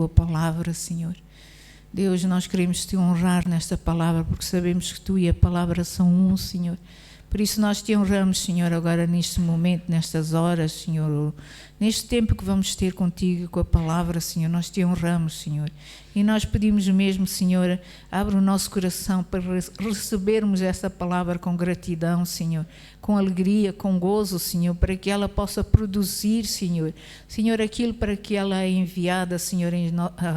tua palavra, Senhor. Deus, nós queremos te honrar nesta palavra, porque sabemos que tu e a palavra são um, Senhor. Por isso nós te honramos, Senhor, agora neste momento, nestas horas, Senhor, neste tempo que vamos ter contigo, com a palavra, Senhor, nós te honramos, Senhor. E nós pedimos mesmo, Senhor, abre o nosso coração para recebermos esta palavra com gratidão, Senhor, com alegria, com gozo, Senhor, para que ela possa produzir, Senhor, aquilo para que ela é enviada, Senhor,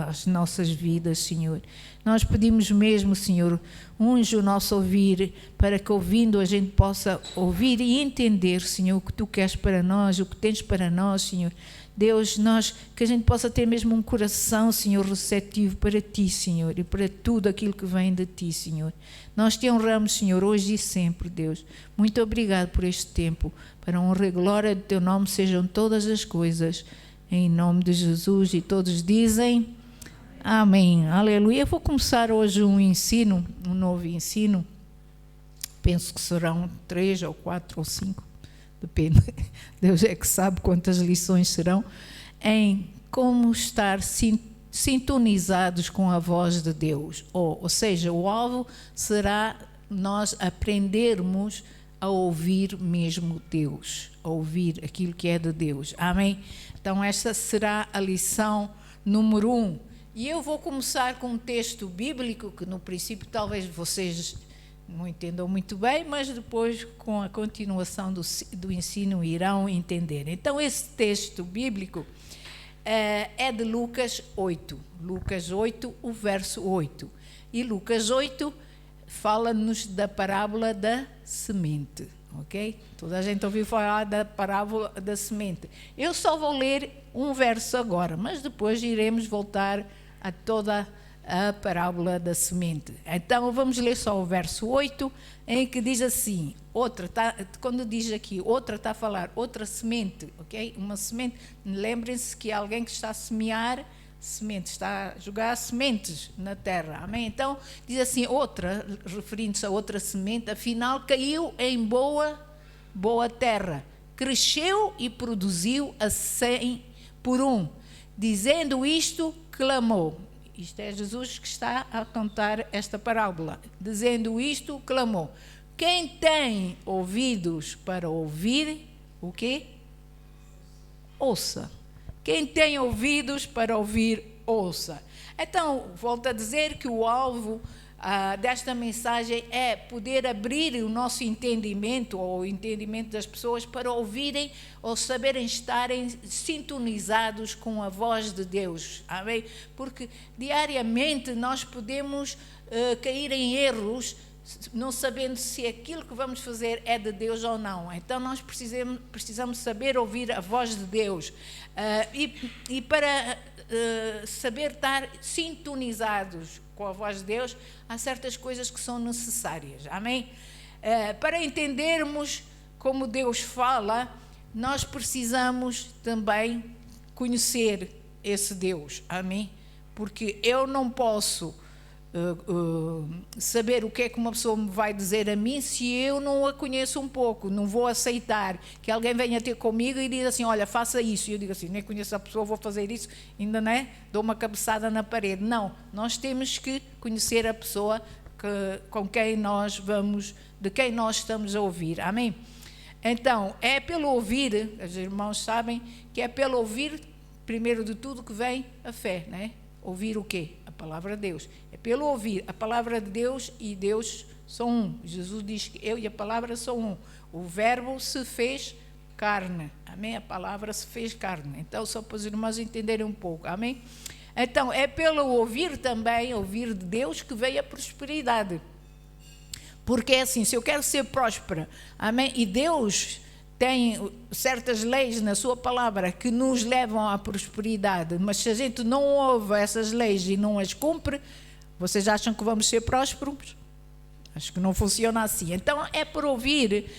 às nossas vidas, Senhor. Nós pedimos mesmo, Senhor, unge o nosso ouvir, para que ouvindo a gente possa ouvir e entender, Senhor, o que tu queres para nós, o que tens para nós, Senhor. Deus, que a gente possa ter mesmo um coração, Senhor, receptivo para ti, Senhor, e para tudo aquilo que vem de ti, Senhor. Nós te honramos, Senhor, hoje e sempre, Deus. Muito obrigado por este tempo. Para a honra e glória do teu nome sejam todas as coisas. Em nome de Jesus. E todos dizem amém. Aleluia. Eu vou começar hoje um novo ensino. Penso que serão 3 ou 4 ou 5. Depende, Deus é que sabe quantas lições serão, em como estar sintonizados com a voz de Deus. Ou seja, o alvo será nós aprendermos a ouvir mesmo Deus, a ouvir aquilo que é de Deus. Amém? Então esta será a lição número 1. E eu vou começar com um texto bíblico que no princípio talvez vocês não entendam muito bem, mas depois, com a continuação do ensino, irão entender. Então, esse texto bíblico é de Lucas 8. Lucas 8, o verso 8. E Lucas 8 fala-nos da parábola da semente, ok? Toda a gente ouviu falar da parábola da semente. Eu só vou ler um verso agora, mas depois iremos voltar a toda a parábola da semente. Então vamos ler só o verso 8, em que diz assim, quando diz aqui, outra está a falar, outra semente, ok? Uma semente, lembrem-se que alguém que está a semear semente, está a jogar sementes na terra, amém? Então diz assim, outra, referindo-se a outra semente, afinal caiu em boa terra, cresceu e produziu a 100 por 1. Dizendo isto, clamou. Isto é Jesus que está a contar esta parábola. Dizendo isto, clamou. Quem tem ouvidos para ouvir, o quê? Ouça. Quem tem ouvidos para ouvir, ouça. Então, volto a dizer que o alvo desta mensagem é poder abrir o nosso entendimento, ou o entendimento das pessoas, para ouvirem ou saberem estarem sintonizados com a voz de Deus, amém? Porque diariamente nós podemos cair em erros, não sabendo se aquilo que vamos fazer é de Deus ou não. Então nós precisamos saber ouvir a voz de Deus, e para saber estar sintonizados com a voz de Deus, há certas coisas que são necessárias, amém? Para entendermos como Deus fala, nós precisamos também conhecer esse Deus, amém? Porque eu não posso saber o que é que uma pessoa me vai dizer a mim se eu não a conheço um pouco. Não vou aceitar que alguém venha ter comigo e diga assim, olha, faça isso, e eu digo assim, nem conheço a pessoa, vou fazer isso, ainda não é? Dou uma cabeçada na parede. Não, nós temos que conhecer a pessoa com quem nós vamos, de quem nós estamos a ouvir, amém? Então, é pelo ouvir, os irmãos sabem que é pelo ouvir, primeiro de tudo, que vem a fé, não é? Ouvir o quê? A palavra de Deus. É pelo ouvir. A palavra de Deus e Deus são um. Jesus diz que eu e a palavra são um. O verbo se fez carne. Amém? A palavra se fez carne. Então, só para os irmãos entenderem um pouco. Amém? Então, é pelo ouvir também, ouvir de Deus, que veio a prosperidade. Porque é assim, se eu quero ser próspera, amém? E Deus tem certas leis na sua palavra que nos levam à prosperidade, mas se a gente não ouve essas leis e não as cumpre, vocês acham que vamos ser prósperos? Acho que não funciona assim. Então é por ouvir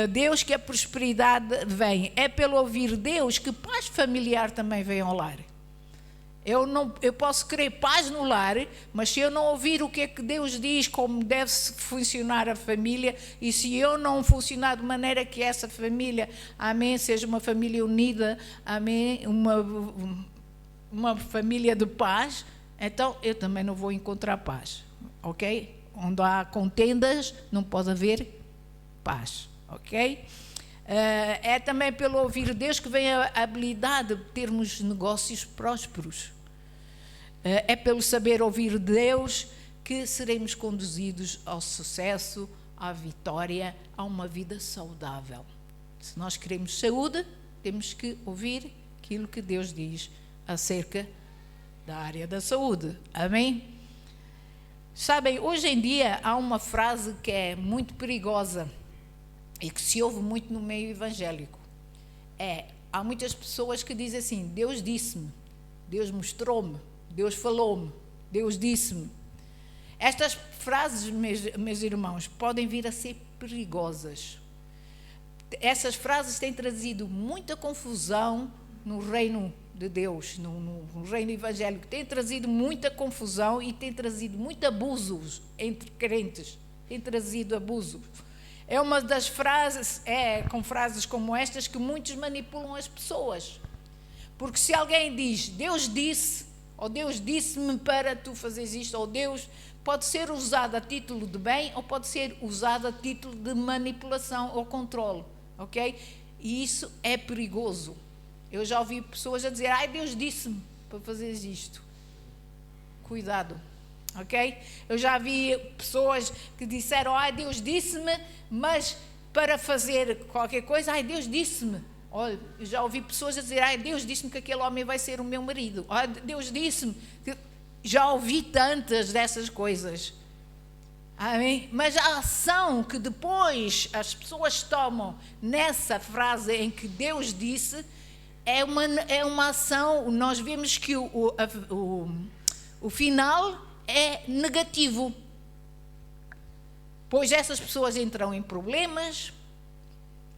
Deus que a prosperidade vem, é pelo ouvir Deus que paz familiar também vem ao lar. Eu posso querer paz no lar, mas se eu não ouvir o que é que Deus diz, como deve funcionar a família, e se eu não funcionar de maneira que essa família, amém, seja uma família unida, amém, uma família de paz, então eu também não vou encontrar paz, ok? Onde há contendas, não pode haver paz, ok? É também pelo ouvir Deus que vem a habilidade de termos negócios prósperos. É pelo saber ouvir Deus que seremos conduzidos ao sucesso, à vitória, a uma vida saudável. Se nós queremos saúde, temos que ouvir aquilo que Deus diz acerca da área da saúde. Amém? Sabem, hoje em dia há uma frase que é muito perigosa e que se ouve muito no meio evangélico. Há muitas pessoas que dizem assim: Deus disse-me, Deus mostrou-me, Deus falou-me, Deus disse-me. Estas frases, meus irmãos, podem vir a ser perigosas. Essas frases têm trazido muita confusão no reino de Deus, no reino evangélico. Têm trazido muita confusão e têm trazido muitos abusos entre crentes. Têm trazido abusos. É uma das frases, com frases como estas, que muitos manipulam as pessoas. Porque se alguém diz, Deus disse, ou Deus disse-me para tu fazeres isto, ou Deus, pode ser usado a título de bem, ou pode ser usado a título de manipulação ou controle, ok? E isso é perigoso. Eu já ouvi pessoas a dizer, Deus disse-me para fazeres isto. Cuidado. Ok? Eu já vi pessoas que disseram, Deus disse-me, mas para fazer qualquer coisa, Deus disse-me. Olha, eu já ouvi pessoas a dizer, Deus disse-me que aquele homem vai ser o meu marido. Deus disse-me. Já ouvi tantas dessas coisas. Amém? Mas a ação que depois as pessoas tomam nessa frase em que Deus disse, é uma ação, nós vemos que o final é negativo, pois essas pessoas entram em problemas,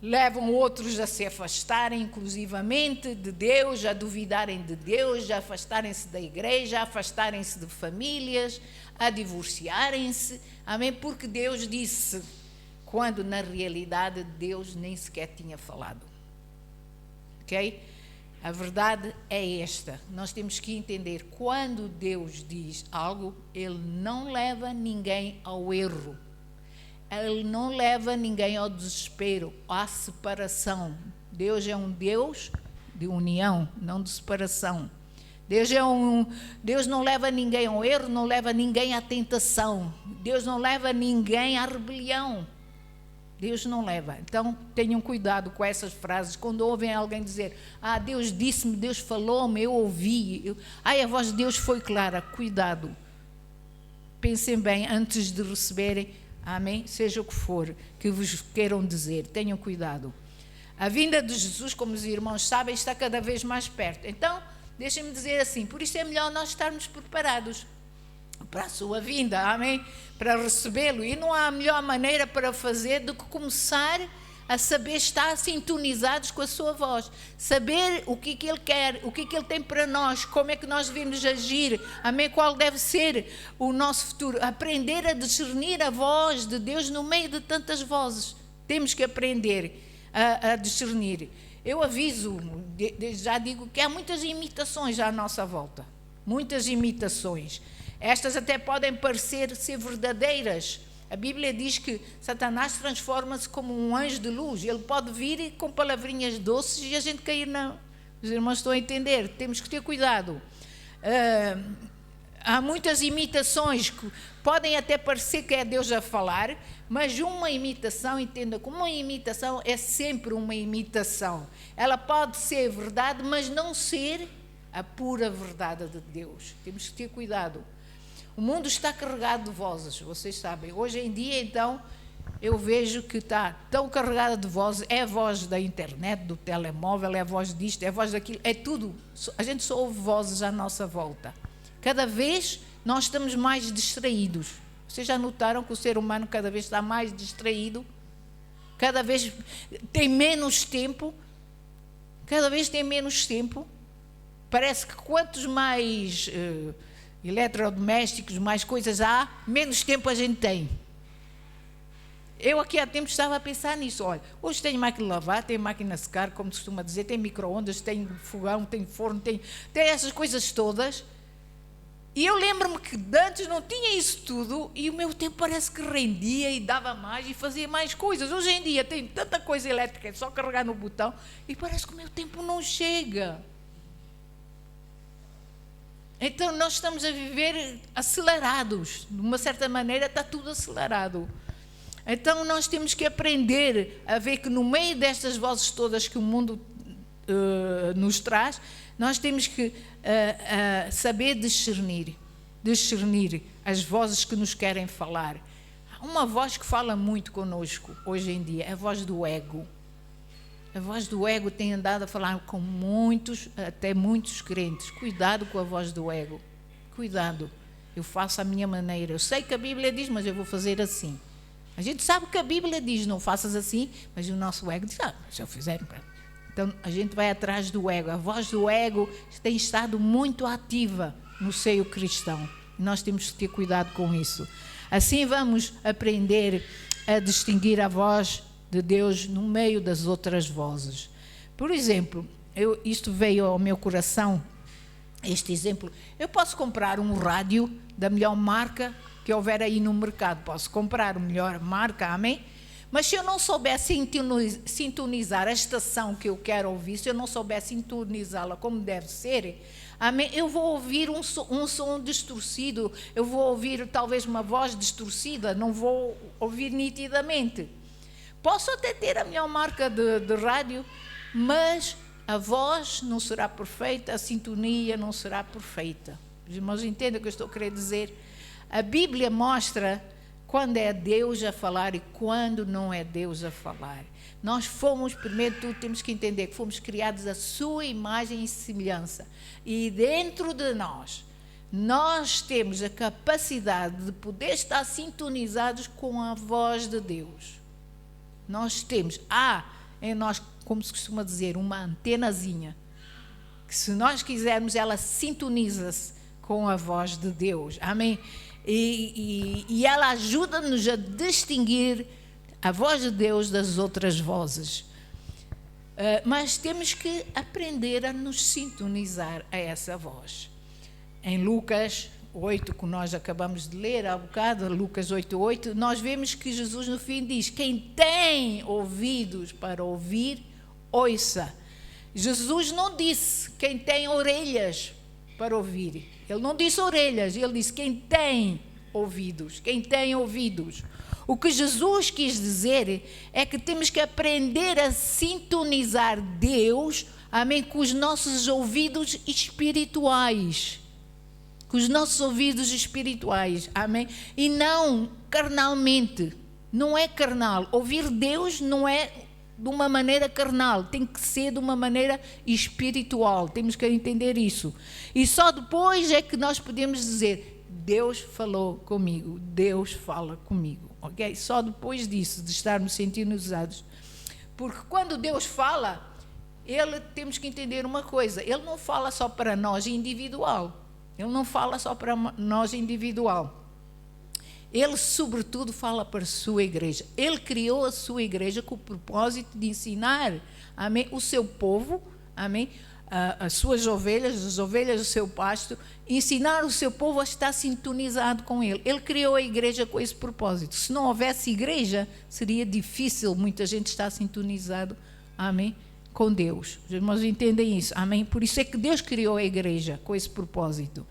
levam outros a se afastarem inclusivamente de Deus, a duvidarem de Deus, a afastarem-se da igreja, a afastarem-se de famílias, a divorciarem-se, amém? Porque Deus disse, quando na realidade Deus nem sequer tinha falado, ok? A verdade é esta, nós temos que entender, quando Deus diz algo, Ele não leva ninguém ao erro, Ele não leva ninguém ao desespero, à separação. Deus é um Deus de união, não de separação. Deus não leva ninguém ao erro, não leva ninguém à tentação, Deus não leva ninguém à rebelião. Deus não leva. Então, tenham cuidado com essas frases. Quando ouvem alguém dizer, Deus disse-me, Deus falou-me, eu ouvi. A voz de Deus foi clara. Cuidado. Pensem bem antes de receberem, amém? Seja o que for que vos queiram dizer. Tenham cuidado. A vinda de Jesus, como os irmãos sabem, está cada vez mais perto. Então, deixem-me dizer assim, por isso é melhor nós estarmos preparados para a sua vinda, amém? Para recebê-lo. E não há melhor maneira para fazer do que começar a saber estar sintonizados com a sua voz. Saber o que Ele quer, o que Ele tem para nós, como é que nós devemos agir, amém? Qual deve ser o nosso futuro. Aprender a discernir a voz de Deus no meio de tantas vozes. Temos que aprender a discernir. Eu aviso, já digo que há muitas imitações à nossa volta. Muitas imitações. Estas até podem parecer ser verdadeiras. A Bíblia diz que Satanás transforma-se como um anjo de luz. Ele pode vir com palavrinhas doces e a gente cair na... Os irmãos estão a entender. Temos que ter cuidado. Há muitas imitações que podem até parecer que é Deus a falar, mas uma imitação, entenda, como uma imitação é sempre uma imitação. Ela pode ser verdade, mas não ser a pura verdade de Deus. Temos que ter cuidado. O mundo está carregado de vozes, vocês sabem. Hoje em dia, então, eu vejo que está tão carregada de vozes. É a voz da internet, do telemóvel, é a voz disto, é a voz daquilo, é tudo. A gente só ouve vozes à nossa volta. Cada vez nós estamos mais distraídos. Vocês já notaram que o ser humano cada vez está mais distraído? Cada vez tem menos tempo. Cada vez tem menos tempo. Parece que quantos mais... eletrodomésticos, mais coisas há, menos tempo a gente tem. eu aqui há tempo estava a pensar nisso. Olha, hoje tenho máquina de lavar, tenho máquina de secar, como se costuma dizer, tem micro-ondas, tem fogão, tem forno, tem essas coisas todas. E eu lembro-me que antes não tinha isso tudo e o meu tempo parece que rendia e dava mais e fazia mais coisas. Hoje em dia tem tanta coisa elétrica, é só carregar no botão e parece que o meu tempo não chega. Então nós estamos a viver acelerados. De uma certa maneira está tudo acelerado. Então nós temos que aprender a ver que no meio destas vozes todas que o mundo nos traz, nós temos que saber discernir as vozes que nos querem falar. Há uma voz que fala muito conosco hoje em dia, é a voz do ego. A voz do ego tem andado a falar com muitos, até muitos crentes. Cuidado com a voz do ego. Cuidado. Eu faço a minha maneira. Eu sei que a Bíblia diz, mas eu vou fazer assim. A gente sabe que a Bíblia diz, não faças assim, mas o nosso ego diz, se eu fizer... Então, a gente vai atrás do ego. A voz do ego tem estado muito ativa no seio cristão. Nós temos que ter cuidado com isso. Assim vamos aprender a distinguir a voz de Deus no meio das outras vozes. Por exemplo, isto veio ao meu coração, este exemplo. Eu posso comprar um rádio da melhor marca que houver aí no mercado. Posso comprar a melhor marca, amém? Mas se eu não souber sintonizar a estação que eu quero ouvir, se eu não souber sintonizá-la como deve ser, amém, eu vou ouvir um som distorcido, eu vou ouvir talvez uma voz distorcida, não vou ouvir nitidamente. Posso até ter a melhor marca de rádio, mas a voz não será perfeita, a sintonia não será perfeita. Os irmãos entendem o que eu estou a querer dizer? A Bíblia mostra quando é Deus a falar e quando não é Deus a falar. Nós fomos, primeiro de tudo, temos que entender que fomos criados à sua imagem e semelhança. E dentro de nós temos a capacidade de poder estar sintonizados com a voz de Deus. Nós temos, em nós, como se costuma dizer, uma antenazinha, que se nós quisermos, ela sintoniza-se com a voz de Deus. Amém? E ela ajuda-nos a distinguir a voz de Deus das outras vozes. Mas temos que aprender a nos sintonizar a essa voz. Em Lucas 8, que nós acabamos de ler há bocado, Lucas 8:8, nós vemos que Jesus no fim diz: quem tem ouvidos para ouvir, ouça. Jesus não disse quem tem orelhas para ouvir. Ele não disse orelhas, ele disse quem tem ouvidos, quem tem ouvidos. O que Jesus quis dizer é que temos que aprender a sintonizar Deus, amém, com os nossos ouvidos espirituais. Com os nossos ouvidos espirituais, amém? E não carnalmente, não é carnal. Ouvir Deus não é de uma maneira carnal, tem que ser de uma maneira espiritual, temos que entender isso. E só depois é que nós podemos dizer, Deus falou comigo, Deus fala comigo, ok? Só depois disso, de estarmos sintonizados. Porque quando Deus fala, temos que entender uma coisa, Ele não fala só para nós individual, Ele não fala só para nós individual. Ele, sobretudo, fala para a sua igreja. Ele criou a sua igreja com o propósito de ensinar, amém, o seu povo, amém, as suas ovelhas, as ovelhas do seu pasto, ensinar o seu povo a estar sintonizado com Ele. Ele criou a igreja com esse propósito. Se não houvesse igreja, seria difícil muita gente estar sintonizado, amém, com Deus. Os irmãos entendem isso, amém? Por isso é que Deus criou a igreja com esse propósito.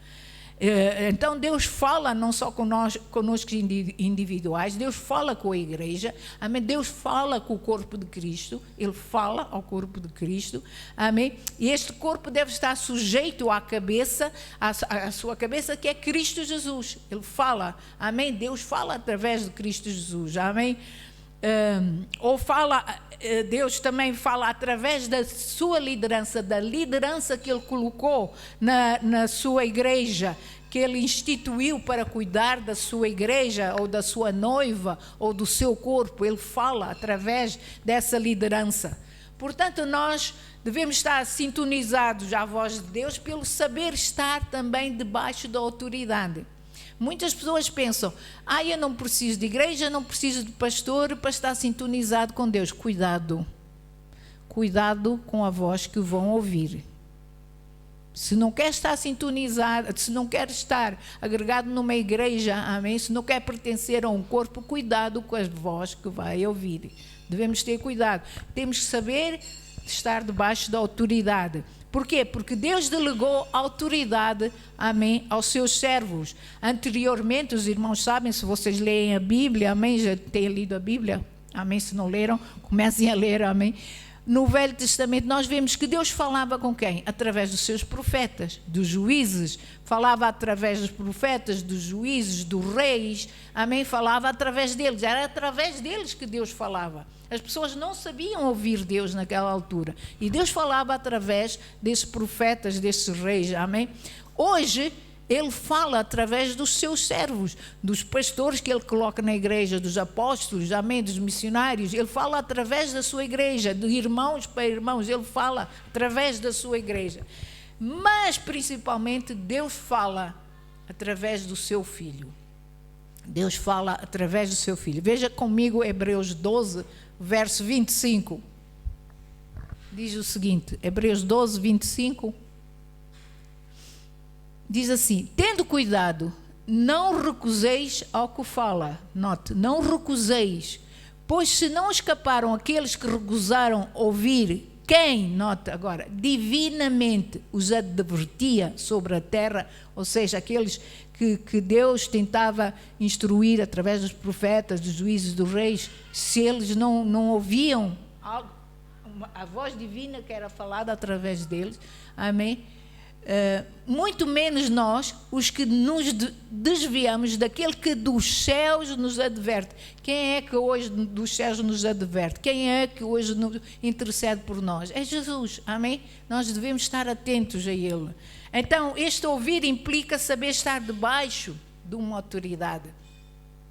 Então Deus fala não só conosco individuais, Deus fala com a igreja, amém? Deus fala com o corpo de Cristo, Ele fala ao corpo de Cristo, amém? E este corpo deve estar sujeito à cabeça, à sua cabeça, que é Cristo Jesus. Ele fala, amém? Deus fala através de Cristo Jesus, amém? Deus também fala através da sua liderança, da liderança que Ele colocou na sua igreja, que Ele instituiu para cuidar da sua igreja, ou da sua noiva, ou do seu corpo. Ele fala através dessa liderança. Portanto, nós devemos estar sintonizados à voz de Deus pelo saber estar também debaixo da autoridade. Muitas pessoas pensam, eu não preciso de igreja, não preciso de pastor para estar sintonizado com Deus. Cuidado com a voz que vão ouvir. Se não quer estar sintonizado, se não quer estar agregado numa igreja, amém? Se não quer pertencer a um corpo, cuidado com a voz que vai ouvir. Devemos ter cuidado. Temos que saber estar debaixo da autoridade. Por quê? Porque Deus delegou autoridade, amém, aos seus servos. Anteriormente, os irmãos sabem, se vocês leem a Bíblia, amém, já têm lido a Bíblia, amém, se não leram, comecem a ler, amém. No Velho Testamento nós vemos que Deus falava com quem? Através dos seus profetas, dos juízes, falava através dos profetas, dos juízes, dos reis, amém, falava através deles, era através deles que Deus falava. As pessoas não sabiam ouvir Deus naquela altura. E Deus falava através desses profetas, desses reis. Amém? Hoje, Ele fala através dos seus servos, dos pastores que Ele coloca na igreja, dos apóstolos, amém, dos missionários. Ele fala através da sua igreja, de irmãos para irmãos. Ele fala através da sua igreja. Mas, principalmente, Deus fala através do seu Filho. Deus fala através do seu Filho. Veja comigo Hebreus 12, verso 25, diz o seguinte, Hebreus 12, 25, diz assim, tendo cuidado, não recuseis ao que fala, note, não recuseis, pois se não escaparam aqueles que recusaram ouvir, quem, note agora, divinamente os advertia sobre a terra, ou seja, aqueles que Deus tentava instruir através dos profetas, dos juízes, dos reis, se eles não ouviam a voz divina que era falada através deles, amém? Muito menos nós, os que nos desviamos daquele que dos céus nos adverte. Quem é que hoje dos céus nos adverte? Quem é que hoje nos intercede por nós? É Jesus, amém? Nós devemos estar atentos a Ele. Então, este ouvir implica saber estar debaixo de uma autoridade.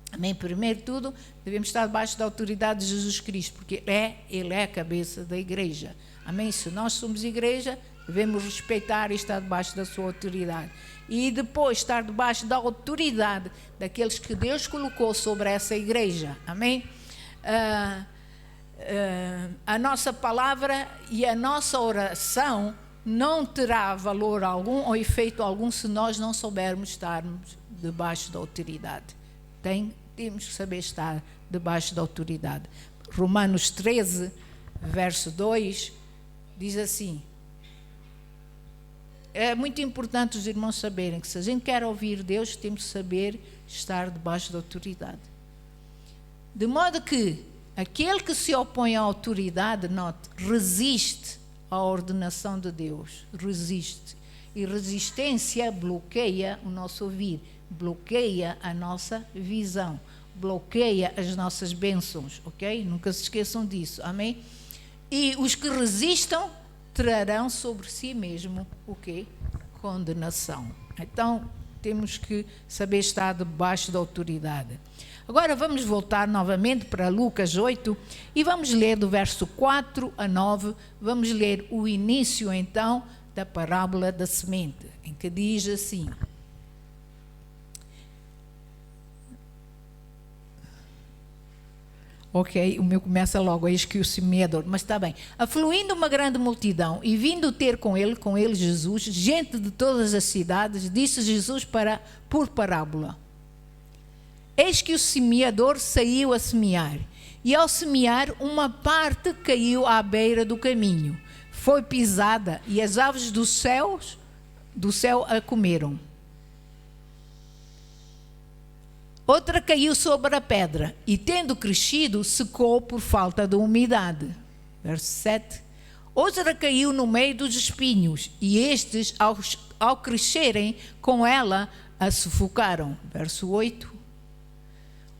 Amém? Primeiro de tudo, devemos estar debaixo da autoridade de Jesus Cristo, porque Ele é a cabeça da igreja. Amém? Se nós somos igreja, devemos respeitar e estar debaixo da sua autoridade. E depois estar debaixo da autoridade daqueles que Deus colocou sobre essa igreja. Amém? A nossa palavra e a nossa oração não terá valor algum ou efeito algum se nós não soubermos estarmos debaixo da autoridade. Temos que saber estar debaixo da autoridade. Romanos 13, verso 2, diz assim, é muito importante os irmãos saberem que se a gente quer ouvir Deus, temos que saber estar debaixo da autoridade. De modo que aquele que se opõe à autoridade, note, resiste à ordenação de Deus, resiste. E resistência bloqueia o nosso ouvir, bloqueia a nossa visão, bloqueia as nossas bênçãos, ok? Nunca se esqueçam disso, amém? E os que resistam trarão sobre si mesmo o quê? Condenação. Então, temos que saber estar debaixo da autoridade. Agora vamos voltar novamente para Lucas 8 e vamos ler do verso 4 a 9, vamos ler o início então da parábola da semente, em que diz assim: ok, o meu começa logo, eis que o semeador, mas está bem. Afluindo uma grande multidão e vindo ter com ele Jesus, gente de todas as cidades, disse Jesus por parábola: eis que o semeador saiu a semear, e ao semear uma parte caiu à beira do caminho, foi pisada e as aves do céu a comeram. Outra caiu sobre a pedra e, tendo crescido, secou por falta de umidade. Verso 7. Outra caiu no meio dos espinhos e estes, ao crescerem com ela, a sufocaram. Verso 8.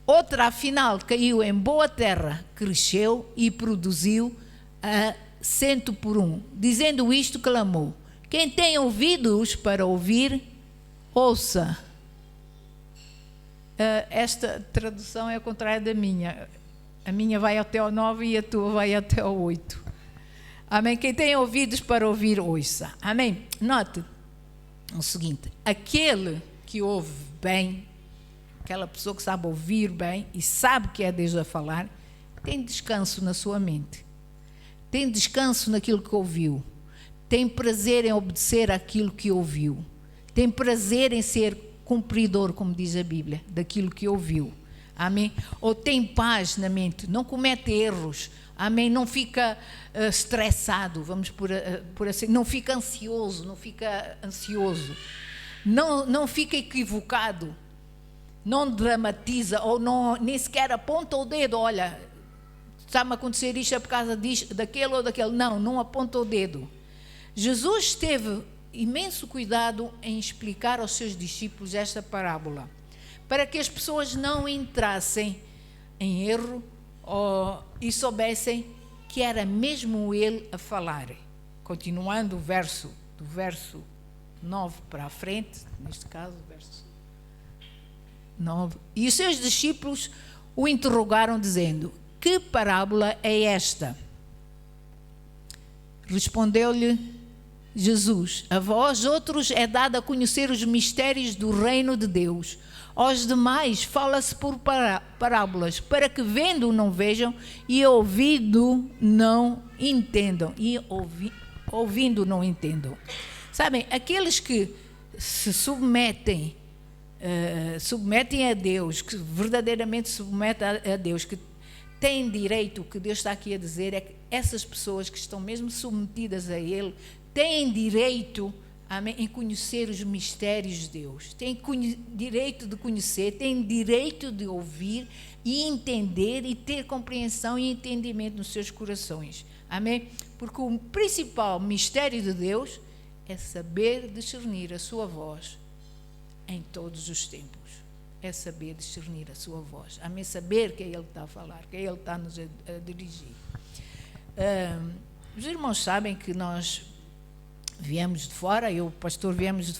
Outra, afinal, caiu em boa terra, cresceu e produziu a 100 por 1. Dizendo isto, clamou: quem tem ouvidos para ouvir, ouça. Esta tradução é ao contrário da minha. A minha vai até ao 9 e a tua vai até ao 8. Amém? Quem tem ouvidos para ouvir, ouça. Amém? Note o seguinte: aquele que ouve bem aquela pessoa que sabe ouvir bem e sabe que é Deus a falar, tem descanso na sua mente, tem descanso naquilo que ouviu, tem prazer em obedecer àquilo que ouviu, tem prazer em ser cumpridor, como diz a Bíblia, daquilo que ouviu. Amém? Ou tem paz na mente, não comete erros. Amém? Não fica estressado, vamos por assim, não fica ansioso, não fica equivocado, não dramatiza, ou não, nem sequer aponta o dedo, olha, está-me a acontecer isto é por causa disto, daquele ou daquele. Não aponta o dedo. Jesus teve imenso cuidado em explicar aos seus discípulos esta parábola, para que as pessoas não entrassem em erro e soubessem que era mesmo ele a falar. Continuando do verso 9 para a frente, neste caso, verso 9. E os seus discípulos o interrogaram, dizendo: que parábola é esta? Respondeu-lhe Jesus: a vós outros é dado a conhecer os mistérios do reino de Deus. Aos demais fala-se por parábolas, para que vendo não vejam e ouvindo não entendam. Ouvindo não entendam. Sabem, aqueles que se submetem a Deus, que verdadeiramente se submetem a Deus, que têm direito, o que Deus está aqui a dizer é que essas pessoas que estão mesmo submetidas a Ele, têm direito, amém, em conhecer os mistérios de Deus, têm direito de conhecer, têm direito de ouvir e entender e ter compreensão e entendimento nos seus corações, amém? Porque o principal mistério de Deus é saber discernir a sua voz em todos os tempos, é saber discernir a sua voz, amém? Saber que é Ele que está a falar, que é Ele que está a nos dirigir. Os irmãos sabem que nós viemos de fora, eu, pastor, viemos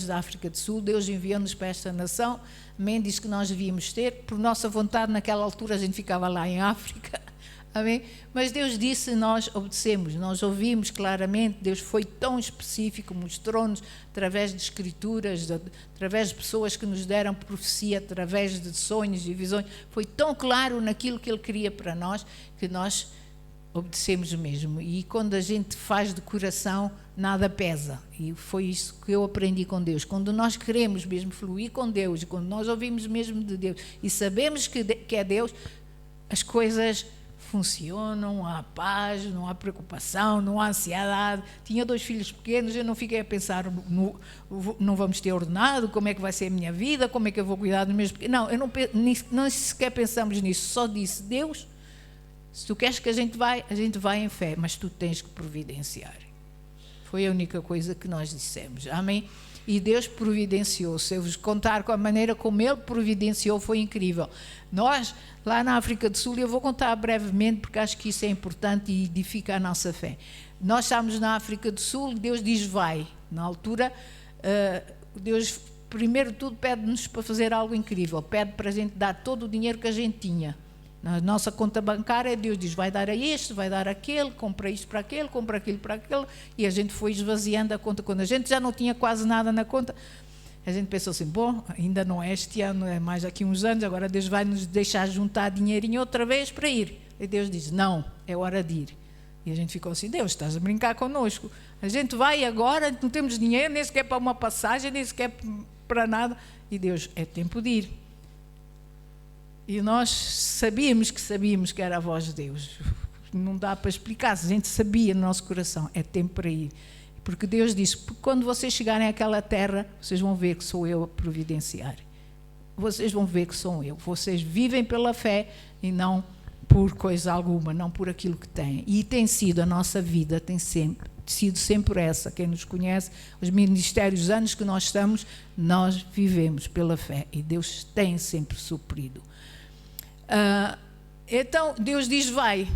da África do Sul, Deus enviou-nos para esta nação, amém, diz que nós devíamos ter, por nossa vontade, naquela altura a gente ficava lá em África, amém, mas Deus disse, nós obedecemos, nós ouvimos claramente, Deus foi tão específico, mostrou-nos através de escrituras, através de pessoas que nos deram profecia, através de sonhos e visões, foi tão claro naquilo que Ele queria para nós, que nós obedecemos mesmo, e quando a gente faz de coração, nada pesa, e foi isso que eu aprendi com Deus. Quando nós queremos mesmo fluir com Deus, quando nós ouvimos mesmo de Deus e sabemos que é Deus, as coisas funcionam, não há paz, não há preocupação, não há ansiedade. Tinha 2 filhos pequenos, eu não fiquei a pensar não vamos ter ordenado, como é que vai ser a minha vida, como é que eu vou cuidar dos meus pequenos. Não, eu não sequer pensamos nisso, só disse: Deus, se tu queres que a gente vai em fé, mas tu tens que providenciar. Foi a única coisa que nós dissemos, amém? E Deus providenciou. Se eu vos contar com a maneira como Ele providenciou, foi incrível. Nós, lá na África do Sul, eu vou contar brevemente, porque acho que isso é importante e edifica a nossa fé. Nós estamos na África do Sul, Deus diz vai. Na altura, Deus, primeiro de tudo, pede-nos para fazer algo incrível. Pede para a gente dar todo o dinheiro que a gente tinha. Na nossa conta bancária, Deus diz, vai dar a este, vai dar aquele, compra isto para aquele, compra aquilo para aquele, e a gente foi esvaziando a conta. Quando a gente já não tinha quase nada na conta, a gente pensou assim, bom, ainda não é este ano, é mais daqui uns anos, agora Deus vai nos deixar juntar dinheirinho outra vez para ir. E Deus diz, não, é hora de ir. E a gente ficou assim, Deus, estás a brincar connosco. A gente vai agora, não temos dinheiro, nem sequer para uma passagem, nem sequer para nada. E Deus, é tempo de ir. E nós sabíamos que era a voz de Deus. Não dá para explicar, a gente sabia no nosso coração, é tempo para ir. Porque Deus disse, quando vocês chegarem àquela terra, vocês vão ver que sou eu a providenciar. Vocês vão ver que sou eu. Vocês vivem pela fé e não por coisa alguma, não por aquilo que têm. E tem sido a nossa vida, tem sido sempre essa. Quem nos conhece, os ministérios, anos que nós estamos, nós vivemos pela fé. E Deus tem sempre suprido. Então Deus diz vai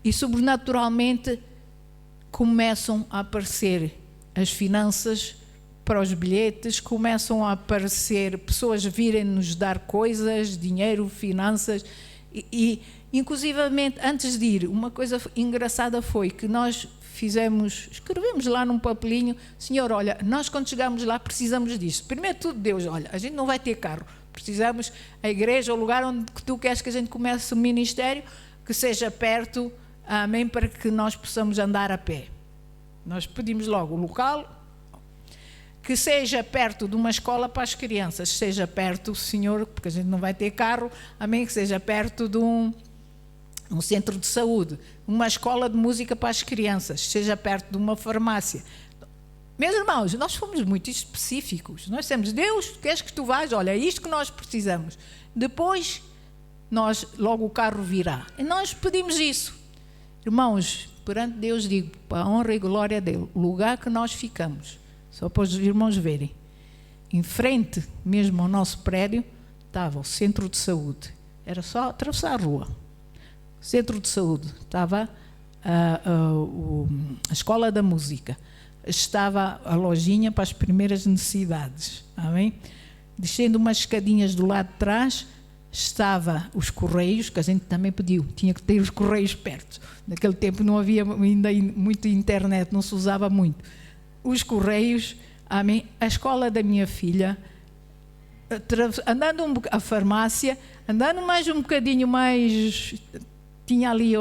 e sobrenaturalmente começam a aparecer as finanças para os bilhetes, começam a aparecer pessoas virem nos dar coisas, dinheiro, finanças e inclusivamente antes de ir, uma coisa engraçada foi que nós escrevemos lá num papelinho, Senhor, olha, nós quando chegamos lá precisamos disso. Primeiro tudo, Deus, olha, a gente não vai ter carro, precisamos, a igreja, o lugar onde tu queres que a gente comece o ministério, que seja perto, amém, para que nós possamos andar a pé. Nós pedimos logo o local, que seja perto de uma escola para as crianças, seja perto, Senhor, porque a gente não vai ter carro, amém, que seja perto de um centro de saúde, uma escola de música para as crianças, seja perto de uma farmácia. Meus irmãos, nós fomos muito específicos. Nós dissemos, Deus, queres que tu vais? Olha, é isto que nós precisamos. Depois, logo o carro virá. E nós pedimos isso. Irmãos, perante Deus digo, para a honra e glória dele, o lugar que nós ficamos, só para os irmãos verem, em frente mesmo ao nosso prédio, estava o centro de saúde. Era só atravessar a rua. Centro de saúde, estava a escola da música, estava a lojinha para as primeiras necessidades, amém? Descendo umas escadinhas do lado de trás, estava os correios, que a gente também pediu, tinha que ter os correios perto. Naquele tempo não havia ainda muita internet, não se usava muito. Os correios, amém? A escola da minha filha, andando a farmácia, andando mais um bocadinho mais... Tinha ali,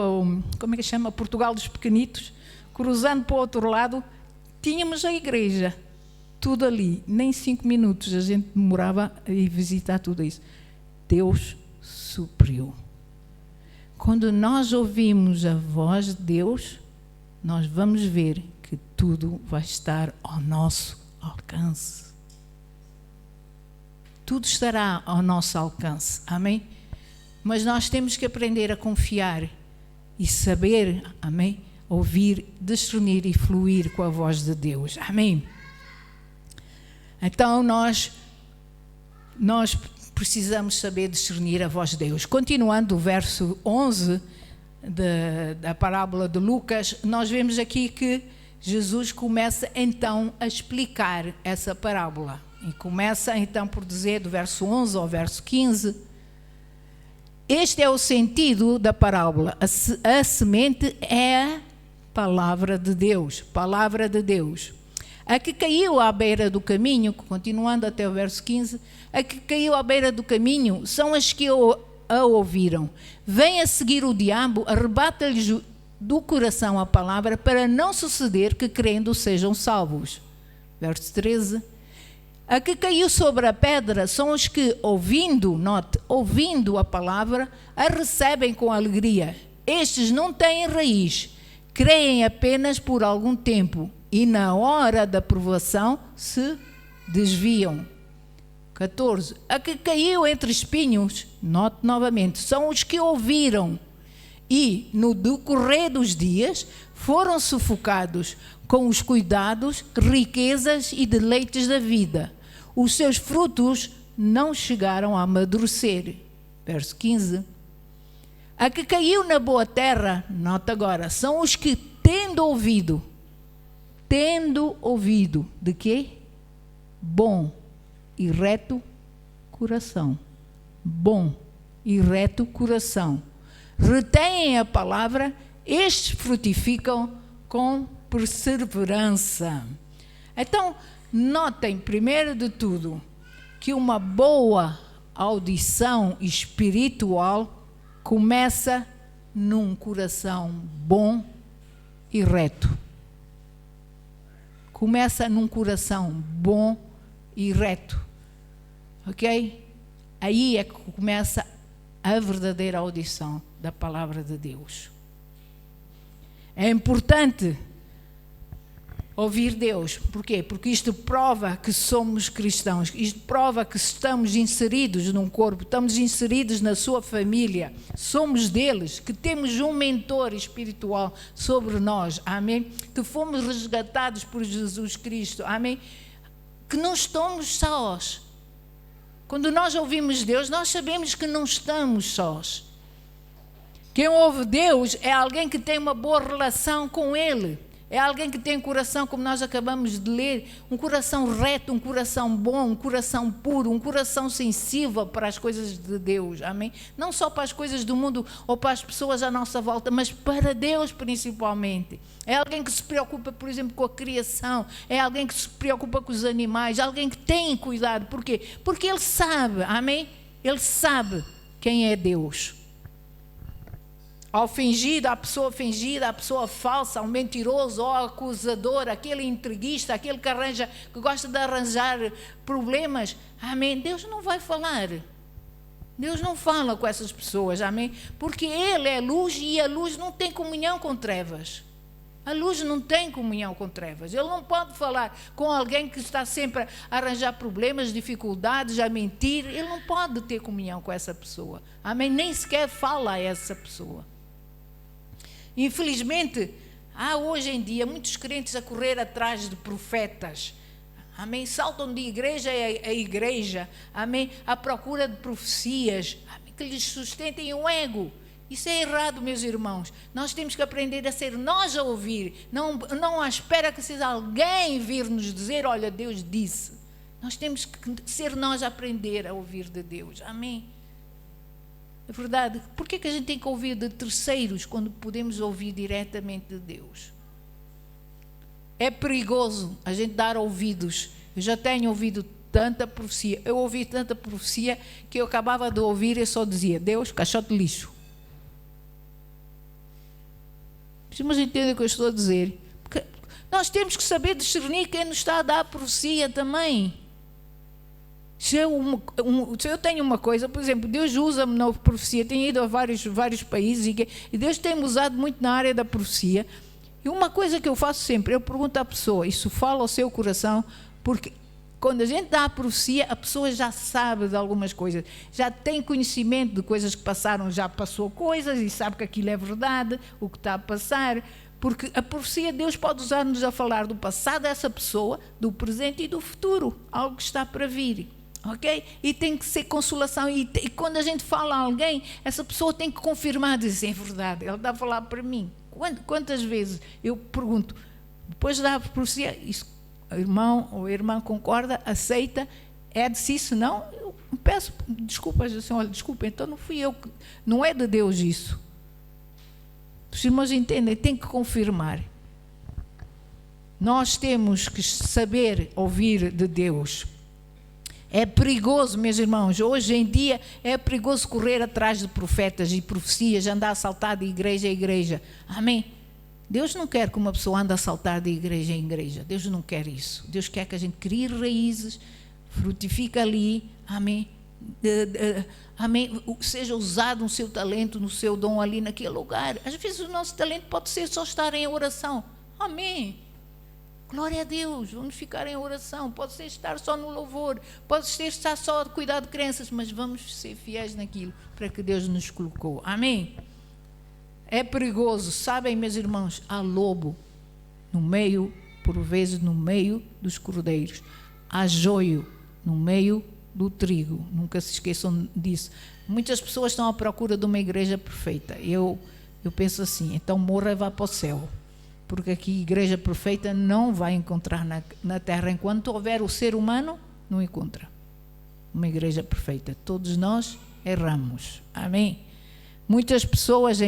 como é que chama? Portugal dos Pequenitos. Cruzando para o outro lado, tínhamos a igreja. Tudo ali. Nem 5 minutos a gente demorava a ir visitar tudo isso. Deus supriu. Quando nós ouvimos a voz de Deus, nós vamos ver que tudo vai estar ao nosso alcance. Tudo estará ao nosso alcance. Amém? Mas nós temos que aprender a confiar e saber, amém, ouvir, discernir e fluir com a voz de Deus. Amém? Então nós precisamos saber discernir a voz de Deus. Continuando o verso 11 da parábola de Lucas, nós vemos aqui que Jesus começa então a explicar essa parábola. E começa então por dizer, do verso 11 ao verso 15... Este é o sentido da parábola. A semente é a palavra de Deus. Palavra de Deus. A que caiu à beira do caminho, continuando até o verso 15, a que caiu à beira do caminho são as que a ouviram. Vem a seguir o diabo, arrebata-lhes do coração a palavra, para não suceder que crendo sejam salvos. Verso 13. A que caiu sobre a pedra são os que, ouvindo a palavra, a recebem com alegria. Estes não têm raiz, creem apenas por algum tempo e na hora da provação se desviam. 14. A que caiu entre espinhos, note novamente, são os que ouviram e, no decorrer dos dias, foram sufocados com os cuidados, riquezas e deleites da vida. Os seus frutos não chegaram a amadurecer. Verso 15. A que caiu na boa terra, nota agora, são os que tendo ouvido, de quê? Bom e reto coração. Bom e reto coração. Retêm a palavra, estes frutificam com perseverança. Então, notem, primeiro de tudo, que uma boa audição espiritual começa num coração bom e reto. Começa num coração bom e reto. Ok? Aí é que começa a verdadeira audição da palavra de Deus. É importante ouvir Deus. Porquê? Porque isto prova que somos cristãos. Isto prova que estamos inseridos num corpo, estamos inseridos na sua família. Somos deles, que temos um mentor espiritual sobre nós. Amém? Que fomos resgatados por Jesus Cristo. Amém? Que não estamos sós. Quando nós ouvimos Deus, nós sabemos que não estamos sós. Quem ouve Deus é alguém que tem uma boa relação com Ele. É alguém que tem um coração, como nós acabamos de ler, um coração reto, um coração bom, um coração puro, um coração sensível para as coisas de Deus, amém? Não só para as coisas do mundo ou para as pessoas à nossa volta, mas para Deus principalmente. É alguém que se preocupa, por exemplo, com a criação, é alguém que se preocupa com os animais, alguém que tem cuidado. Por quê? Porque ele sabe, amém? Ele sabe quem é Deus. Ao fingido, à pessoa fingida, à pessoa falsa, ao mentiroso, ao acusador, aquele intriguista, aquele que gosta de arranjar problemas, amém? Deus não vai falar. Deus não fala com essas pessoas, amém? Porque Ele é luz e a luz não tem comunhão com trevas. A luz não tem comunhão com trevas. Ele não pode falar com alguém que está sempre a arranjar problemas, dificuldades, a mentir. Ele não pode ter comunhão com essa pessoa, amém? Nem sequer fala a essa pessoa. Infelizmente, há hoje em dia muitos crentes a correr atrás de profetas, amém? Saltam de igreja a igreja, amém? À procura de profecias, amém? Que lhes sustentem o ego. Isso é errado, meus irmãos. Nós temos que aprender a ser nós a ouvir, não à espera que seja alguém vir nos dizer, olha, Deus disse. Nós temos que ser nós a aprender a ouvir de Deus, amém? É verdade. Por que a gente tem que ouvir de terceiros quando podemos ouvir diretamente de Deus? É perigoso a gente dar ouvidos. Eu já tenho ouvido tanta profecia. Eu ouvi tanta profecia que eu acabava de ouvir e só dizia, Deus, caixote de lixo. Mas entendem o que eu estou a dizer? Porque nós temos que saber discernir quem nos está a dar a profecia também. Se eu tenho uma coisa, por exemplo, Deus usa-me na profecia, tenho ido a vários países e Deus tem-me usado muito na área da profecia, e uma coisa que eu faço sempre, eu pergunto à pessoa, isso fala ao seu coração, porque quando a gente dá a profecia, a pessoa já sabe de algumas coisas, já tem conhecimento de coisas que passaram, já passou coisas e sabe que aquilo é verdade, o que está a passar, porque a profecia, Deus pode usar-nos a falar do passado dessa pessoa, do presente e do futuro, algo que está para vir. Ok? E tem que ser consolação. E quando a gente fala a alguém, essa pessoa tem que confirmar, dizer, é verdade, ela está a falar para mim. Quantas vezes eu pergunto, depois da profecia, o irmão ou a irmã concorda, aceita, é de si, se não, eu peço desculpas, assim, olha, desculpa, então não fui eu, não é de Deus isso. Os irmãos entendem, tem que confirmar. Nós temos que saber ouvir de Deus. É perigoso, meus irmãos, hoje em dia é perigoso correr atrás de profetas e profecias, andar a saltar de igreja a igreja, amém? Deus não quer que uma pessoa ande a saltar de igreja em igreja, Deus não quer isso. Deus quer que a gente crie raízes, frutifique ali, amém? Amém? Seja usado o seu talento, no seu dom ali naquele lugar. Às vezes o nosso talento pode ser só estar em oração, amém? Glória a Deus, vamos ficar em oração, pode ser estar só no louvor, pode ser estar só a cuidar de crianças, mas vamos ser fiéis naquilo para que Deus nos colocou, amém? É perigoso, sabem, meus irmãos, há lobo no meio, por vezes no meio dos cordeiros, há joio no meio do trigo, nunca se esqueçam disso. Muitas pessoas estão à procura de uma igreja perfeita, eu penso assim, então morra e vá para o céu. Porque aqui igreja perfeita não vai encontrar na terra, enquanto houver o ser humano, não encontra uma igreja perfeita. Todos nós erramos, amém? Muitas pessoas,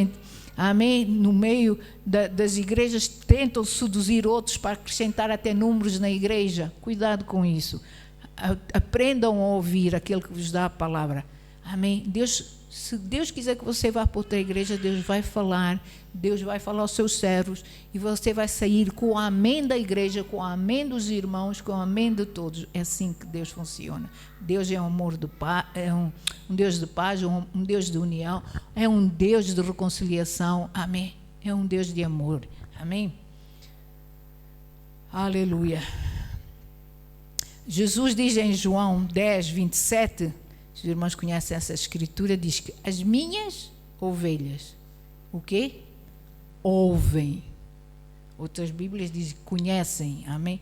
amém, no meio das igrejas tentam seduzir outros para acrescentar até números na igreja. Cuidado com isso. Aprendam a ouvir aquele que vos dá a palavra, amém? Se Deus quiser que você vá para outra igreja, Deus vai falar aos seus servos e você vai sair com o amém da igreja, com o amém dos irmãos, com o amém de todos. É assim que Deus funciona. Deus é um amor de paz, é um Deus de paz, um Deus de união, é um Deus de reconciliação, amém? É um Deus de amor, amém? Aleluia. Jesus diz em João 10, 27, os irmãos conhecem essa escritura, diz que as minhas ovelhas, o quê? Ouvem. Outras Bíblias dizem que conhecem, amém?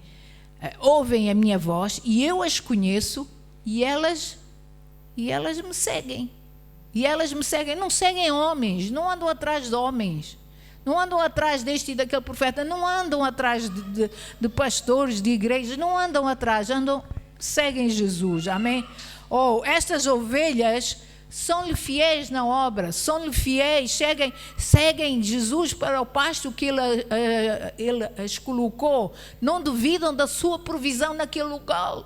Ouvem a minha voz e eu as conheço e elas me seguem. E elas me seguem, não seguem homens, não andam atrás de homens. não andam atrás deste e daquele profeta, não andam atrás de pastores, de igrejas, não andam atrás, seguem Jesus, amém? Estas ovelhas são-lhe fiéis na obra, são-lhe fiéis, seguem Jesus para o pasto que ele as colocou, não duvidam da sua provisão naquele local.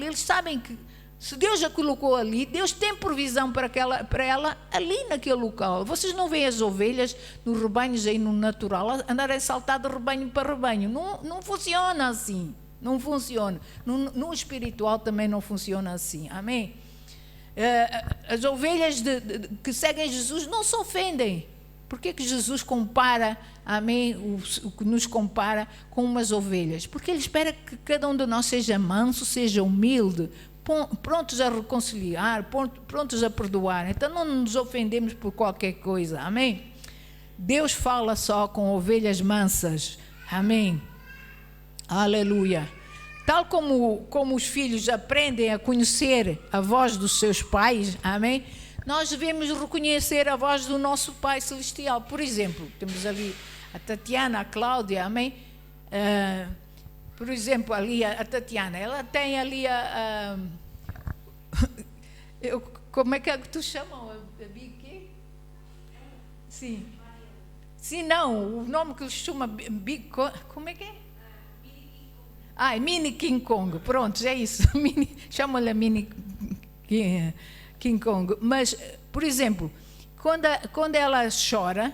Eles sabem que se Deus a colocou ali, Deus tem provisão para ela ali naquele local. Vocês não veem as ovelhas nos rebanhos aí no natural andarem a saltar de rebanho para rebanho. Não funciona assim. Não funciona. No espiritual também não funciona assim. Amém? As ovelhas que seguem Jesus não se ofendem. Por que Jesus compara, amém, o que nos compara com umas ovelhas? Porque Ele espera que cada um de nós seja manso, seja humilde, prontos a reconciliar, prontos a perdoar. Então não nos ofendemos por qualquer coisa, amém? Deus fala só com ovelhas mansas, amém? Aleluia. Tal como os filhos aprendem a conhecer a voz dos seus pais, amém? Nós devemos reconhecer a voz do nosso Pai Celestial. Por exemplo, temos ali a Tatiana, a Cláudia, amém? Por exemplo, ali a Tatiana, ela tem ali como é que tu chamas? A Bique? Sim. Sim, não, o nome que se chama como é que é? É Mini King Kong, pronto, é isso. Chama-lhe Mini King Kong. Mas, por exemplo, quando ela chora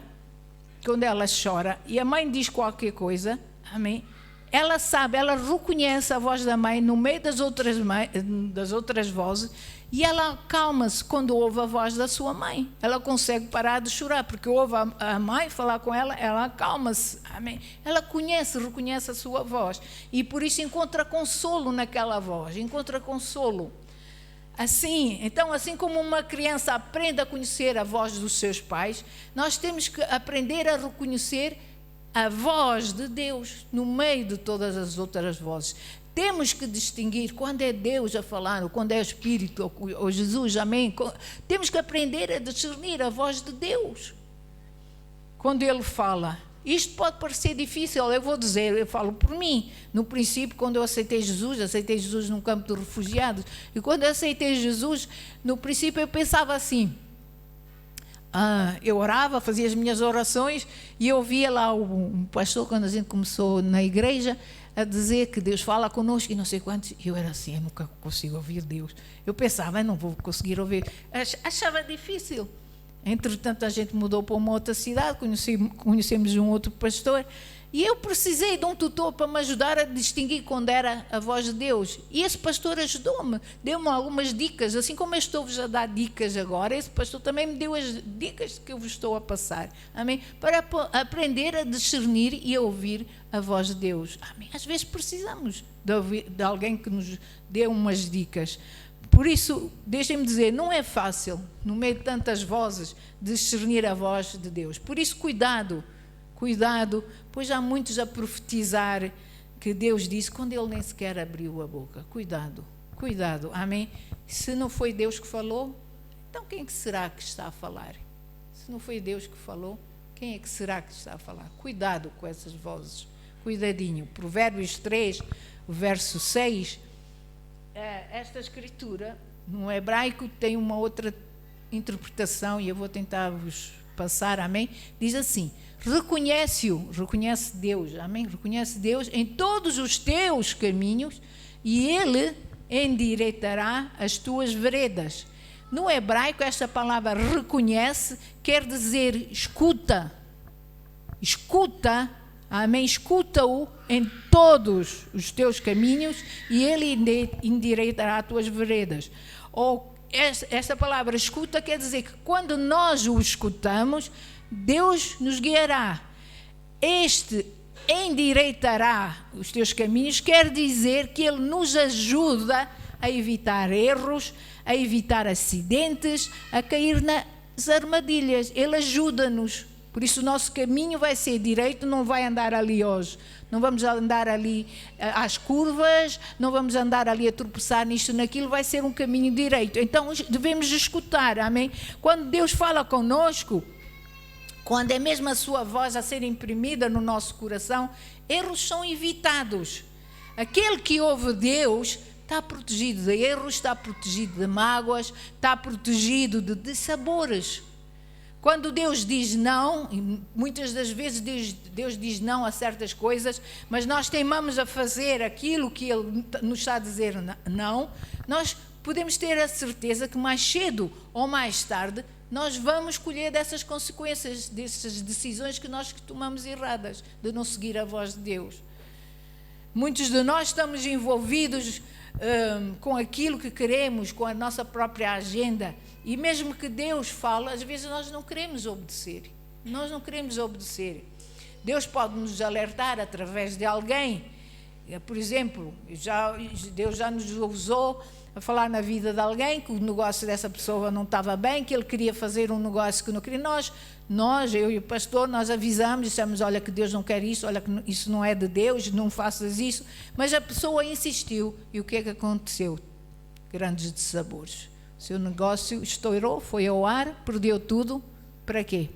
e a mãe diz qualquer coisa, amém? Ela sabe, ela reconhece a voz da mãe no meio das outras vozes e ela acalma-se quando ouve a voz da sua mãe. Ela consegue parar de chorar, porque ouve a mãe falar com ela, ela acalma-se. Amém? Ela reconhece a sua voz e por isso encontra consolo naquela voz, encontra consolo. Assim como uma criança aprende a conhecer a voz dos seus pais, nós temos que aprender a reconhecer a voz de Deus no meio de todas as outras vozes. Temos que distinguir quando é Deus a falar, ou quando é o Espírito, ou Jesus, amém? Temos que aprender a discernir a voz de Deus quando Ele fala. Isto pode parecer difícil, eu falo por mim. No princípio, quando eu aceitei Jesus num campo de refugiados, e quando eu aceitei Jesus, no princípio eu pensava assim, eu orava, fazia as minhas orações e eu via lá um pastor, quando a gente começou na igreja, a dizer que Deus fala connosco e não sei quantos. Eu era assim, eu nunca consigo ouvir Deus. Eu pensava, eu não vou conseguir ouvir. Achava difícil. Entretanto, a gente mudou para uma outra cidade, conhecemos um outro pastor e eu precisei de um tutor para me ajudar a distinguir quando era a voz de Deus. E esse pastor ajudou-me, deu-me algumas dicas, assim como eu estou-vos a dar dicas agora, esse pastor também me deu as dicas que eu vos estou a passar, amém? Para aprender a discernir e a ouvir a voz de Deus, amém? Às vezes precisamos de alguém que nos dê umas dicas. Por isso, deixem-me dizer, não é fácil, no meio de tantas vozes, discernir a voz de Deus. Por isso, cuidado, pois há muitos a profetizar que Deus disse quando Ele nem sequer abriu a boca. Cuidado, amém? Se não foi Deus que falou, então quem é que será que está a falar? Se não foi Deus que falou, quem é que será que está a falar? Cuidado com essas vozes, cuidadinho. Provérbios 3, verso 6, esta escritura, no hebraico, tem uma outra interpretação e eu vou tentar vos passar, amém? Diz assim, reconhece Deus, amém? Reconhece Deus em todos os teus caminhos e Ele endireitará as tuas veredas. No hebraico, esta palavra reconhece quer dizer escuta, amém? Escuta-o em todos os teus caminhos e Ele endireitará as tuas veredas. Ou esta palavra escuta quer dizer que quando nós o escutamos, Deus nos guiará. Este endireitará os teus caminhos quer dizer que Ele nos ajuda a evitar erros, a evitar acidentes, a cair nas armadilhas. Ele ajuda-nos. Por isso o nosso caminho vai ser direito, não vai andar ali hoje. Não vamos andar ali às curvas, não vamos andar ali a tropeçar nisto, naquilo, vai ser um caminho direito. Então devemos escutar, amém? Quando Deus fala conosco, quando é mesmo a sua voz a ser imprimida no nosso coração, erros são evitados. Aquele que ouve Deus está protegido de erros, está protegido de mágoas, está protegido de sabores. Quando Deus diz não, e muitas das vezes Deus diz não a certas coisas, mas nós teimamos a fazer aquilo que Ele nos está a dizer não, nós podemos ter a certeza que mais cedo ou mais tarde nós vamos colher dessas consequências, dessas decisões que nós tomamos erradas, de não seguir a voz de Deus. Muitos de nós estamos envolvidos com aquilo que queremos, com a nossa própria agenda, e mesmo que Deus fale, às vezes nós não queremos obedecer. Nós não queremos obedecer. Deus pode nos alertar através de alguém. Por exemplo, Deus já nos usou a falar na vida de alguém que o negócio dessa pessoa não estava bem, que ele queria fazer um negócio que não queria. Nós, eu e o pastor, nós avisamos, dissemos, olha que Deus não quer isso, olha que isso não é de Deus, não faças isso. Mas a pessoa insistiu. E o que é que aconteceu? Grandes dissabores. O seu negócio estourou, foi ao ar, perdeu tudo. Para quê?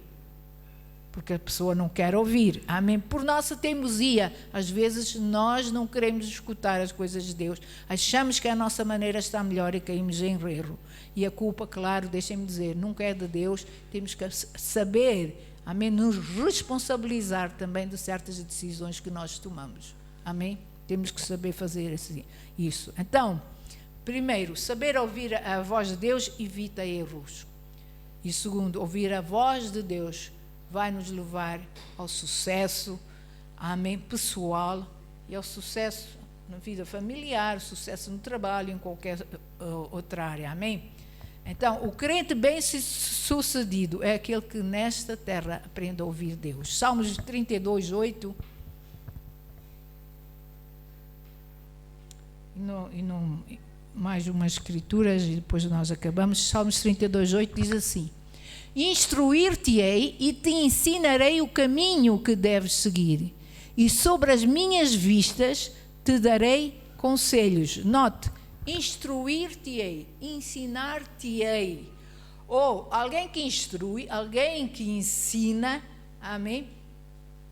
Porque a pessoa não quer ouvir. Amém? Por nossa teimosia, às vezes nós não queremos escutar as coisas de Deus. Achamos que a nossa maneira está melhor e caímos em erro. E a culpa, claro, deixem-me dizer, nunca é de Deus. Temos que saber, amém, nos responsabilizar também de certas decisões que nós tomamos. Amém? Temos que saber fazer isso. Então, primeiro, saber ouvir a voz de Deus evita erros. E segundo, ouvir a voz de Deus vai nos levar ao sucesso, amém, pessoal, e ao sucesso na vida familiar, sucesso no trabalho, em qualquer outra área, amém? Então, o crente bem-sucedido é aquele que nesta terra aprende a ouvir Deus. Salmos 32, 8. Mais umas escrituras e depois nós acabamos. Salmos 32, 8 diz assim: instruir-te-ei e te ensinarei o caminho que deves seguir, e sobre as minhas vistas te darei conselhos. Note, instruir-te-ei, ensinar-te-ei. Ou alguém que instrui, alguém que ensina, amém?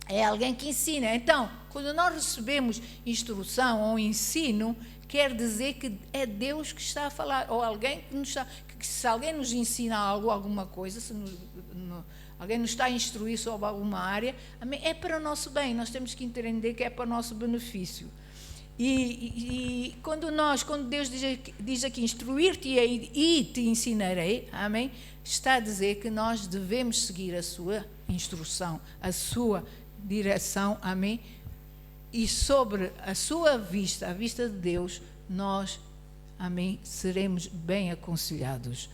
É alguém que ensina. Então, quando nós recebemos instrução ou ensino, quer dizer que é Deus que está a falar, ou alguém que nos está, que se alguém nos ensina algo, alguma coisa, se alguém nos está a instruir sobre alguma área, amém, é para o nosso bem. Nós temos que entender que é para o nosso benefício. E quando Deus diz aqui, instruir-te-ei e te ensinarei, amém, está a dizer que nós devemos seguir a sua instrução, a sua direção, amém, e sobre a sua vista, a vista de Deus, nós, amém, seremos bem aconselhados.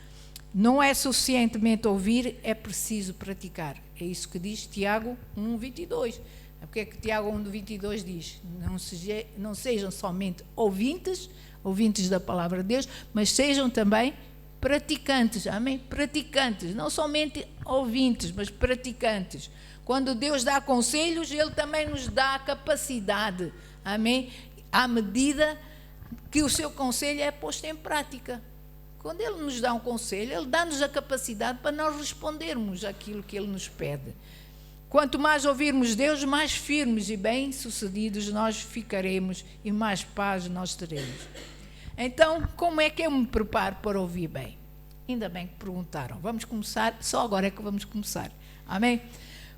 Não é suficientemente ouvir, é preciso praticar. É isso que diz Tiago 1:22. Porque é que Tiago 1:22 diz? Não sejam somente ouvintes da palavra de Deus, mas sejam também praticantes, amém? Praticantes, não somente ouvintes, mas praticantes. Quando Deus dá conselhos, Ele também nos dá a capacidade, amém? À medida que o seu conselho é posto em prática. Quando Ele nos dá um conselho, Ele dá-nos a capacidade para nós respondermos àquilo que Ele nos pede. Quanto mais ouvirmos Deus, mais firmes e bem-sucedidos nós ficaremos e mais paz nós teremos. Então, como é que eu me preparo para ouvir bem? Ainda bem que perguntaram. Vamos começar, só agora é que vamos começar. Amém?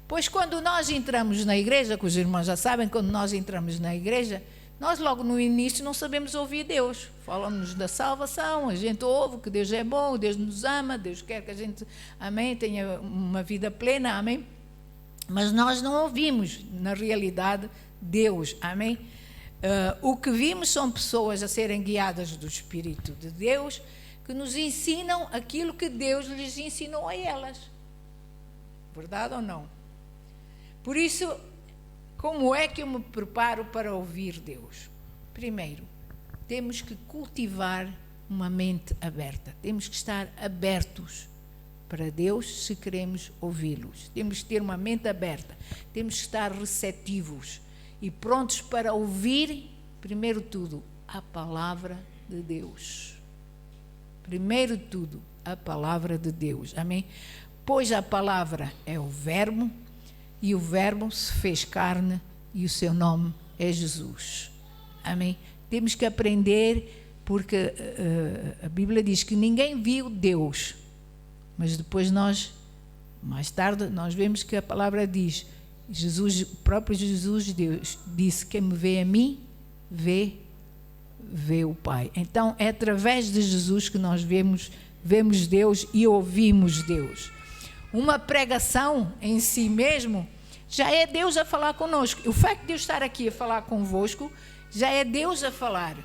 Pois quando nós entramos na igreja, que os irmãos já sabem, quando nós entramos na igreja, nós logo no início não sabemos ouvir Deus. Falam-nos da salvação, a gente ouve que Deus é bom, Deus nos ama, Deus quer que a gente, amém, tenha uma vida plena, amém? Mas nós não ouvimos, na realidade, Deus, amém? O que vimos são pessoas a serem guiadas do Espírito de Deus, que nos ensinam aquilo que Deus lhes ensinou a elas. Verdade ou não? Por isso, como é que eu me preparo para ouvir Deus? Primeiro, temos que cultivar uma mente aberta. Temos que estar abertos para Deus se queremos ouvi-los. Temos que ter uma mente aberta. Temos que estar receptivos e prontos para ouvir, primeiro de tudo, a palavra de Deus. Primeiro de tudo, a palavra de Deus. Amém? Pois a palavra é o verbo, e o verbo se fez carne, e o seu nome é Jesus. Amém? Temos que aprender, porque a Bíblia diz que ninguém viu Deus, mas depois mais tarde, nós vemos que a palavra diz, o próprio Jesus Deus disse, quem me vê a mim, vê o Pai. Então é através de Jesus que nós vemos Deus e ouvimos Deus. Uma pregação em si mesmo já é Deus a falar conosco. O facto de Deus estar aqui a falar convosco já é Deus a falar,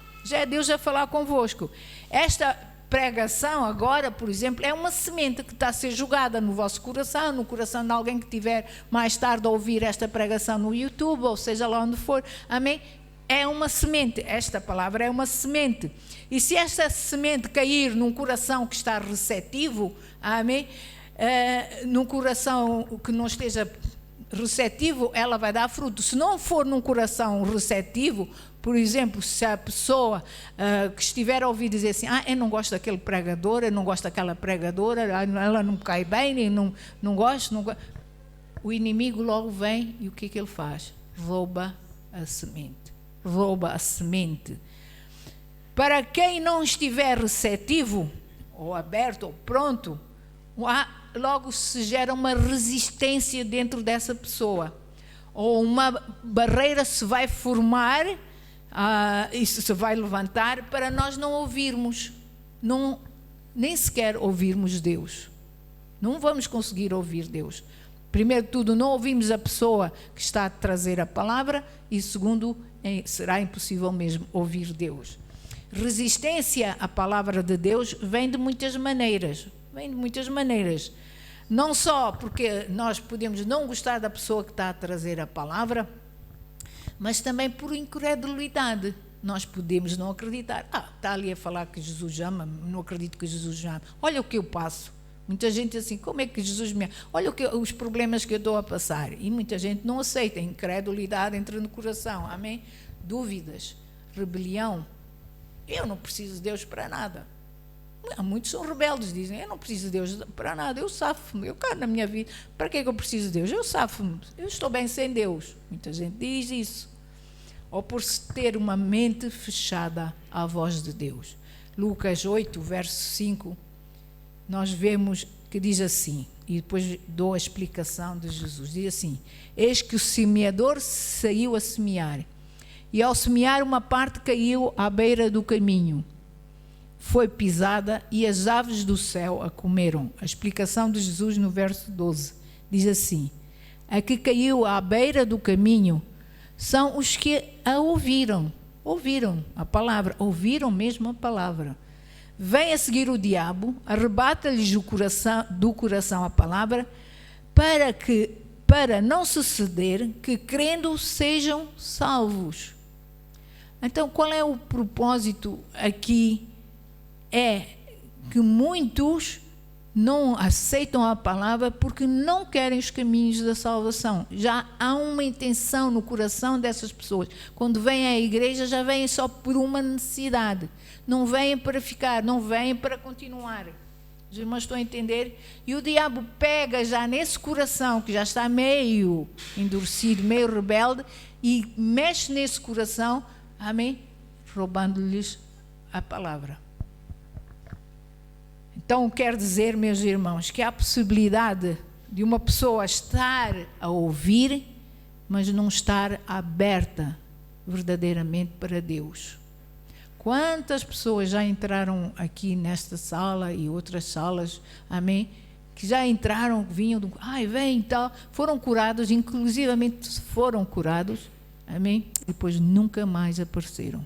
convosco. Esta pregação agora, por exemplo, é uma semente que está a ser jogada no vosso coração, no coração de alguém que tiver mais tarde a ouvir esta pregação no YouTube, ou seja lá onde for, amém? É uma semente, esta palavra é uma semente. E se esta semente cair num coração que está receptivo, amém? Num coração que não esteja receptivo, ela vai dar fruto. Se não for num coração receptivo, por exemplo, se a pessoa que estiver a ouvir dizer assim, eu não gosto daquele pregador, eu não gosto daquela pregadora, ela não me cai bem, não gosto, o inimigo logo vem e o que ele faz? Rouba a semente. Para quem não estiver receptivo, ou aberto, ou pronto, logo se gera uma resistência dentro dessa pessoa, ou uma barreira se vai formar, isso se vai levantar para nós não ouvirmos, nem sequer ouvirmos Deus. Não vamos conseguir ouvir Deus. Primeiro de tudo, não ouvimos a pessoa que está a trazer a palavra, e segundo, será impossível mesmo ouvir Deus. Resistência à palavra de Deus vem de muitas maneiras. Não só porque nós podemos não gostar da pessoa que está a trazer a palavra, mas também por incredulidade. Nós podemos não acreditar. Está ali a falar que Jesus ama, não acredito que Jesus ama. Olha o que eu passo. Muita gente assim, como é que Jesus me ama? Olha os problemas que eu estou a passar. E muita gente não aceita. Incredulidade entra no coração. Amém? Dúvidas, rebelião. Eu não preciso de Deus para nada. Muitos são rebeldes, dizem, eu não preciso de Deus para nada, eu safo-me, eu quero na minha vida, para que é que eu preciso de Deus? Eu safo-me, eu estou bem sem Deus. Muita gente diz isso. Ou por ter uma mente fechada à voz de Deus. Lucas 8, verso 5, nós vemos que diz assim, e depois dou a explicação de Jesus, diz assim, eis que o semeador saiu a semear, e ao semear uma parte caiu à beira do caminho, foi pisada e as aves do céu a comeram. A explicação de Jesus no verso 12 diz assim, a que caiu à beira do caminho são os que a ouviram a palavra, ouviram mesmo a palavra. Vem a seguir o diabo, arrebata-lhes do coração a palavra, para não suceder que crendo sejam salvos. Então qual é o propósito aqui? É que muitos não aceitam a palavra porque não querem os caminhos da salvação. Já há uma intenção no coração dessas pessoas. Quando vêm à igreja, já vêm só por uma necessidade. Não vêm para ficar, não vêm para continuar. Os irmãos estão a entender? E o diabo pega já nesse coração, que já está meio endurecido, meio rebelde, e mexe nesse coração, amém? Roubando-lhes a palavra. Então, quer dizer, meus irmãos, que há a possibilidade de uma pessoa estar a ouvir, mas não estar aberta verdadeiramente para Deus. Quantas pessoas já entraram aqui nesta sala e outras salas, amém? Que já entraram, vinham, vem e tal, foram curados, inclusivamente foram curados, amém? Depois nunca mais apareceram.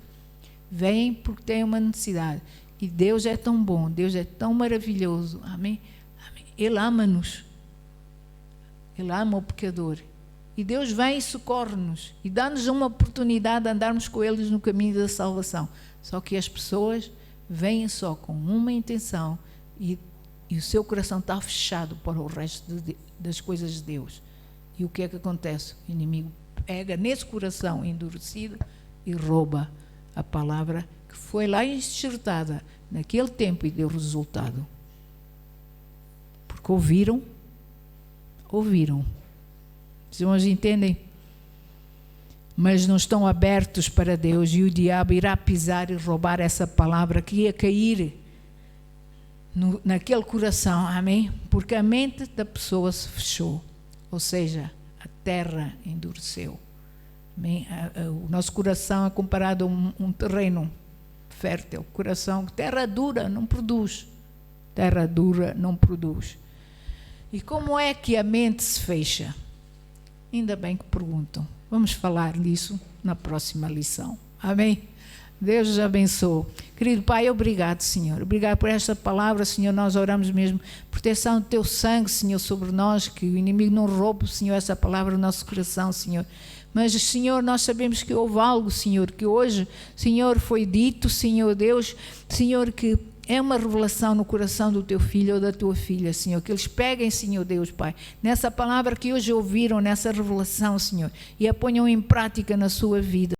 Vêm porque têm uma necessidade. E Deus é tão bom, Deus é tão maravilhoso, amém? Amém. Ele ama-nos, Ele ama o pecador. E Deus vem e socorre-nos e dá-nos uma oportunidade de andarmos com eles no caminho da salvação. Só que as pessoas vêm só com uma intenção e o seu coração está fechado para o resto das coisas de Deus. E o que é que acontece? O inimigo pega nesse coração endurecido e rouba a palavra que foi lá enxertada naquele tempo e deu resultado. Porque ouviram, ouviram. Os irmãos entendem? Mas não estão abertos para Deus, e o diabo irá pisar e roubar essa palavra que ia cair naquele coração, amém? Porque a mente da pessoa se fechou, ou seja, a terra endureceu. Amém? O nosso coração é comparado a um terreno fértil, coração, terra dura não produz, terra dura não produz. E como é que a mente se fecha? Ainda bem que perguntam. Vamos falar disso na próxima lição. Amém? Deus os abençoe. Querido Pai, obrigado, Senhor. Obrigado por esta palavra, Senhor. Nós oramos mesmo. Proteção do Teu sangue, Senhor, sobre nós. Que o inimigo não roube, Senhor, essa palavra no nosso coração, Senhor. Mas, Senhor, nós sabemos que houve algo, Senhor, que hoje, Senhor, foi dito, Senhor Deus, Senhor, que é uma revelação no coração do teu filho ou da tua filha, Senhor, que eles peguem, Senhor Deus, Pai, nessa palavra que hoje ouviram, nessa revelação, Senhor, e a ponham em prática na sua vida.